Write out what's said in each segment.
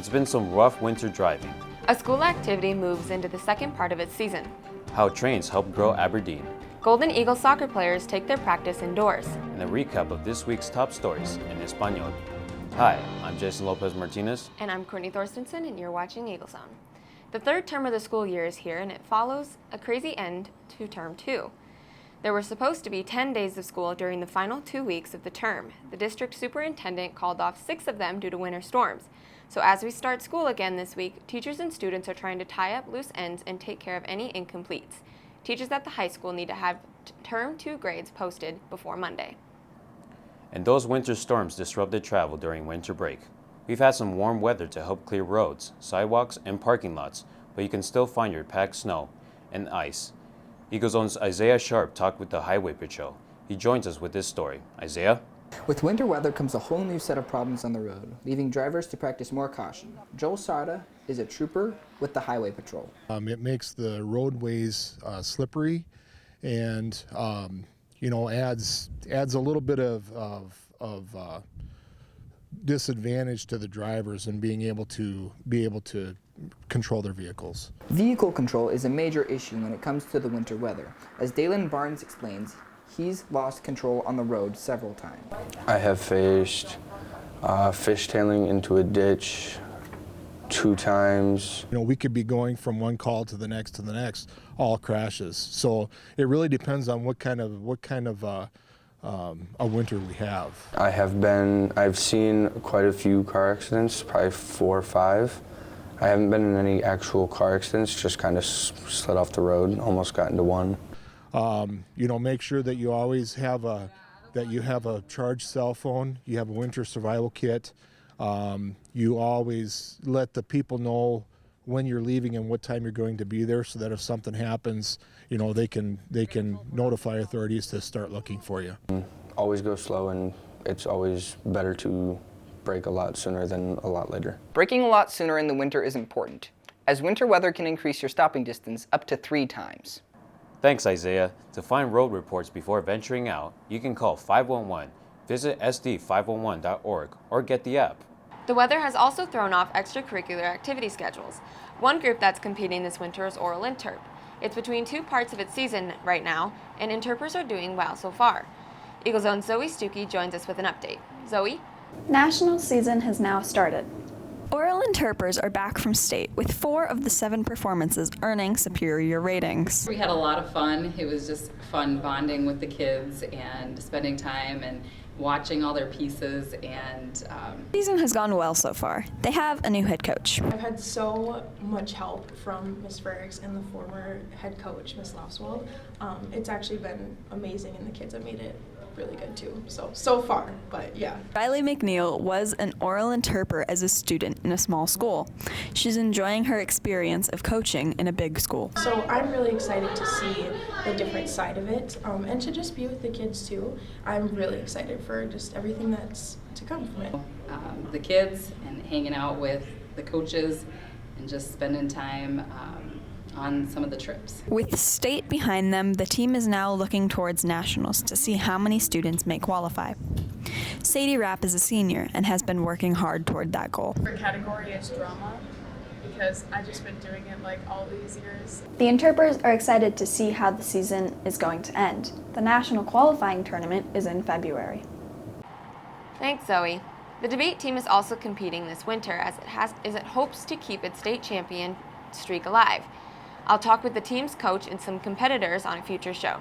It's been some rough winter driving. A school activity moves into the second part of its season. How trains help grow Aberdeen. Golden Eagles soccer players take their practice indoors. And a recap of this week's top stories in Espanol. Hi, I'm Jason Lopez Martinez. And I'm Courtney Thorstensen, and you're watching Eagle Zone. The third term of the school year is here, and it follows a crazy end to term 2. There were supposed to be 10 days of school during the final 2 weeks of the term. The district superintendent called off 6 of them due to winter storms. So as we start school again this week, teachers and students are trying to tie up loose ends and take care of any incompletes. Teachers at the high school need to have term 2 grades posted before Monday. And those winter storms disrupted travel during winter break. We've had some warm weather to help clear roads, sidewalks, and parking lots, but you can still find your packed snow and ice. Eagle Zone's Isaiah Sharp talked with the Highway Patrol. He joins us with this story. Isaiah? With winter weather comes a whole new set of problems on the road, leaving drivers to practice more caution. Joel Sada is a trooper with the Highway Patrol. It makes the roadways slippery and adds a little bit of disadvantage to the drivers in being able to control their vehicles. Vehicle control is a major issue when it comes to the winter weather. As Dalen Barnes explains, he's lost control on the road several times. I have faced fishtailing into a ditch 2 times. We could be going from one call to the next, all crashes. So it really depends on what kind of a winter we have. I've seen quite a few car accidents, probably 4 or 5. I haven't been in any actual car accidents, just kind of slid off the road, almost got into one. Make sure that you always have a charged cell phone, you have a winter survival kit. You always let the people know when you're leaving and what time you're going to be there, so that if something happens, they can notify authorities to start looking for you. Always go slow, and it's always better to brake a lot sooner than a lot later. Braking a lot sooner in the winter is important, as winter weather can increase your stopping distance up to 3 times. Thanks, Isaiah. To find road reports before venturing out, you can call 511, visit sd511.org, or get the app. The weather has also thrown off extracurricular activity schedules. One group that's competing this winter is Oral Interp. It's between 2 parts of its season right now, and Interpers are doing well so far. Eagle Zone's Zoe Stuckey joins us with an update. Zoe? National season has now started. Oral Interpers are back from state, with 4 of the 7 performances earning superior ratings. We had a lot of fun. It was just fun bonding with the kids and spending time and watching all their pieces, and The season has gone well so far. They have a new head coach. I've had so much help from Ms. Ferricks and the former head coach, Ms. Lauswald. It's actually been amazing, and the kids have made it really good too, so far, but yeah. Riley McNeil was an oral interpreter as a student in a small school. She's enjoying her experience of coaching in a big school. So I'm really excited to see the different side of it, and to just be with the kids too. I'm really excited for just everything that's to come from it. the kids and hanging out with the coaches and just spending time on some of the trips. With state behind them, the team is now looking towards nationals to see how many students may qualify. Sadie Rapp is a senior and has been working hard toward that goal. Favorite category is drama, because I've just been doing it like all these years. The Interpers are excited to see how the season is going to end. The national qualifying tournament is in February. Thanks, Zoe. The debate team is also competing this winter as it hopes to keep its state champion streak alive. I'll talk with the team's coach and some competitors on a future show.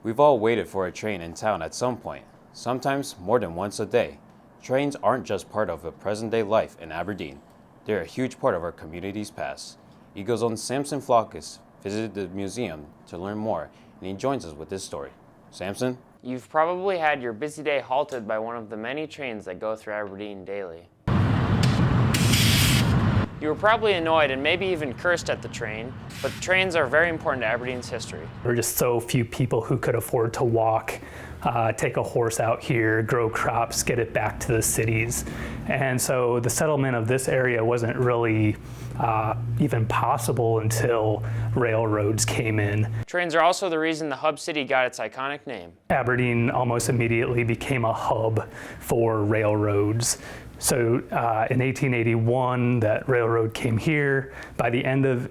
We've all waited for a train in town at some point, sometimes more than once a day. Trains aren't just part of a present-day life in Aberdeen. They're a huge part of our community's past. Eagle Zone's Samson Flockus visited the museum to learn more, and he joins us with this story. Samson? You've probably had your busy day halted by one of the many trains that go through Aberdeen daily. You were probably annoyed and maybe even cursed at the train, but trains are very important to Aberdeen's history. There were just so few people who could afford to walk, take a horse out here, grow crops, get it back to the cities. And so the settlement of this area wasn't really even possible until railroads came in. Trains are also the reason the hub city got its iconic name. Aberdeen almost immediately became a hub for railroads. So in 1881, that railroad came here. By the end of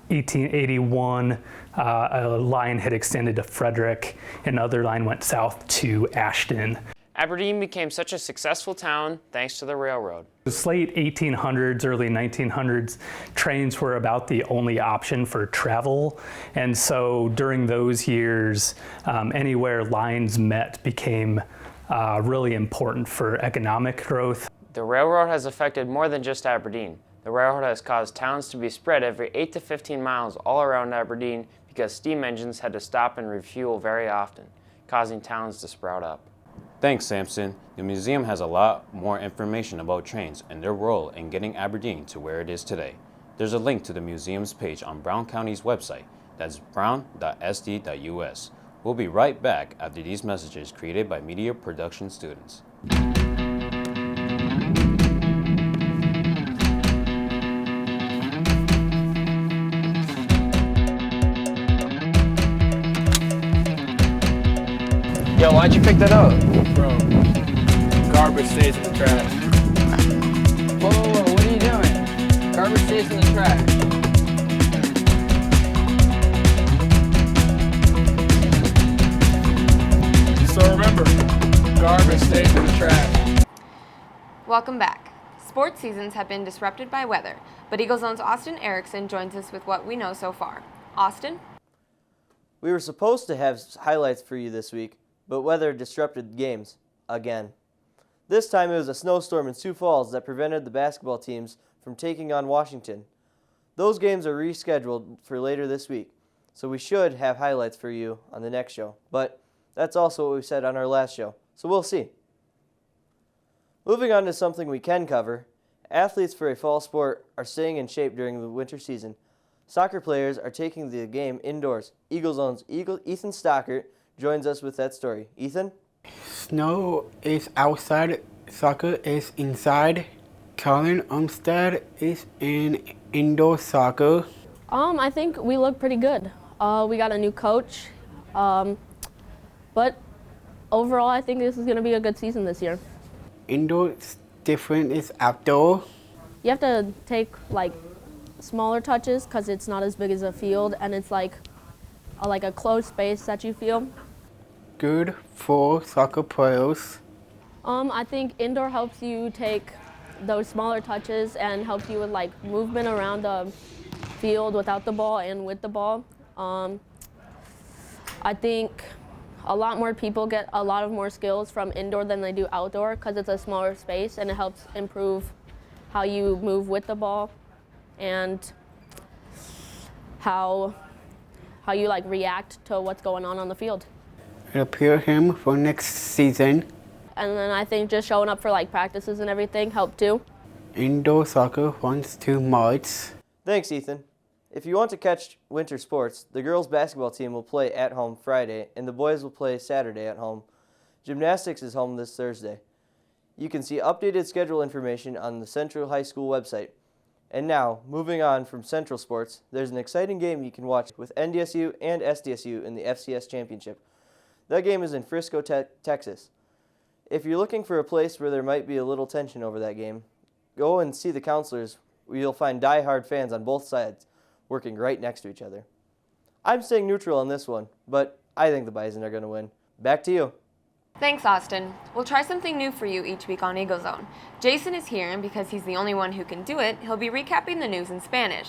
1881, a line had extended to Frederick, another line went south to Ashton. Aberdeen became such a successful town thanks to the railroad. The late 1800s, early 1900s, trains were about the only option for travel. And so during those years, anywhere lines met became really important for economic growth. The railroad has affected more than just Aberdeen. The railroad has caused towns to be spread every 8 to 15 miles all around Aberdeen because steam engines had to stop and refuel very often, causing towns to sprout up. Thanks, Samson. The museum has a lot more information about trains and their role in getting Aberdeen to where it is today. There's a link to the museum's page on Brown County's website. That's brown.sd.us. We'll be right back after these messages created by media production students. Yo, why'd you pick that up? Bro, garbage stays in the trash. Whoa, what are you doing? Garbage stays in the trash. So remember, garbage stays in the trash. Welcome back. Sports seasons have been disrupted by weather, but Eagle Zone's Austin Erickson joins us with what we know so far. Austin? We were supposed to have highlights for you this week, but weather disrupted games again. This time it was a snowstorm in Sioux Falls that prevented the basketball teams from taking on Washington. Those games are rescheduled for later this week, so we should have highlights for you on the next show. But that's also what we said on our last show, so we'll see. Moving on to something we can cover, athletes for a fall sport are staying in shape during the winter season. Soccer players are taking the game indoors. Eagle Zone's Ethan Stockert joins us with that story. Ethan? Snow is outside, soccer is inside. Colin Umstead is in indoor soccer. I think we look pretty good. We got a new coach, but overall I think this is going to be a good season this year. Indoor is different is outdoor. You have to take like smaller touches because it's not as big as a field and it's like a closed space that you feel. Good for soccer players. I think indoor helps you take those smaller touches and helps you with like movement around the field without the ball and with the ball. I think a lot more people get a lot of more skills from indoor than they do outdoor because it's a smaller space and it helps improve how you move with the ball and how you like react to what's going on the field. Prepare him for next season. And then I think just showing up for like practices and everything helped too. Indoor soccer once too much. Thanks, Ethan. If you want to catch winter sports, the girls' basketball team will play at home Friday, and the boys will play Saturday at home. Gymnastics is home this Thursday. You can see updated schedule information on the Central High School website. And now, moving on from Central Sports, there's an exciting game you can watch with NDSU and SDSU in the FCS Championship. That game is in Frisco, Texas. If you're looking for a place where there might be a little tension over that game, go and see the counselors, where you'll find die-hard fans on both sides working right next to each other. I'm staying neutral on this one, but I think the Bison are going to win. Back to you. Thanks, Austin. We'll try something new for you each week on Eagle Zone. Jason is here, and because he's the only one who can do it, he'll be recapping the news in Spanish.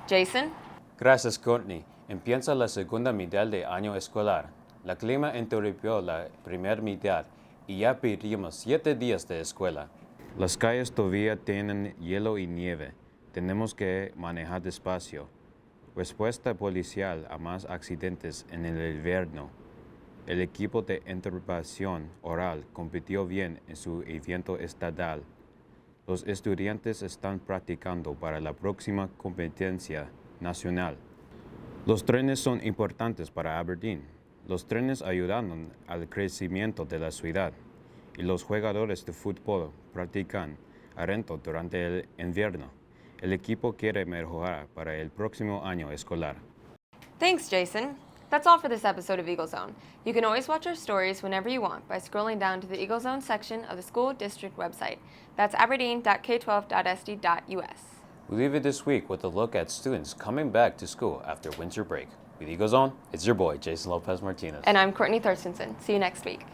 Jason? Gracias, Courtney. Empieza la segunda mitad de año escolar. La clima interrumpió la primera mitad y ya perdimos 7 días de escuela. Las calles todavía tienen hielo y nieve. Tenemos que manejar despacio. Respuesta policial a más accidentes en el invierno. El equipo de interpretación oral compitió bien en su evento estatal. Los estudiantes están practicando para la próxima competencia nacional. Los trenes son importantes para Aberdeen. Los trenes ayudan al crecimiento de la ciudad y los jugadores de fútbol practican arento durante el invierno. El equipo quiere mejorar para el próximo año escolar. Thanks, Jason. That's all for this episode of Eagle Zone. You can always watch our stories whenever you want by scrolling down to the Eagle Zone section of the school district website. That's aberdeen.k12.sd.us. We leave it this week with a look at students coming back to school after winter break. With Eagle Zone, it's your boy, Jason Lopez Martinez. And I'm Courtney Thurstonson. See you next week.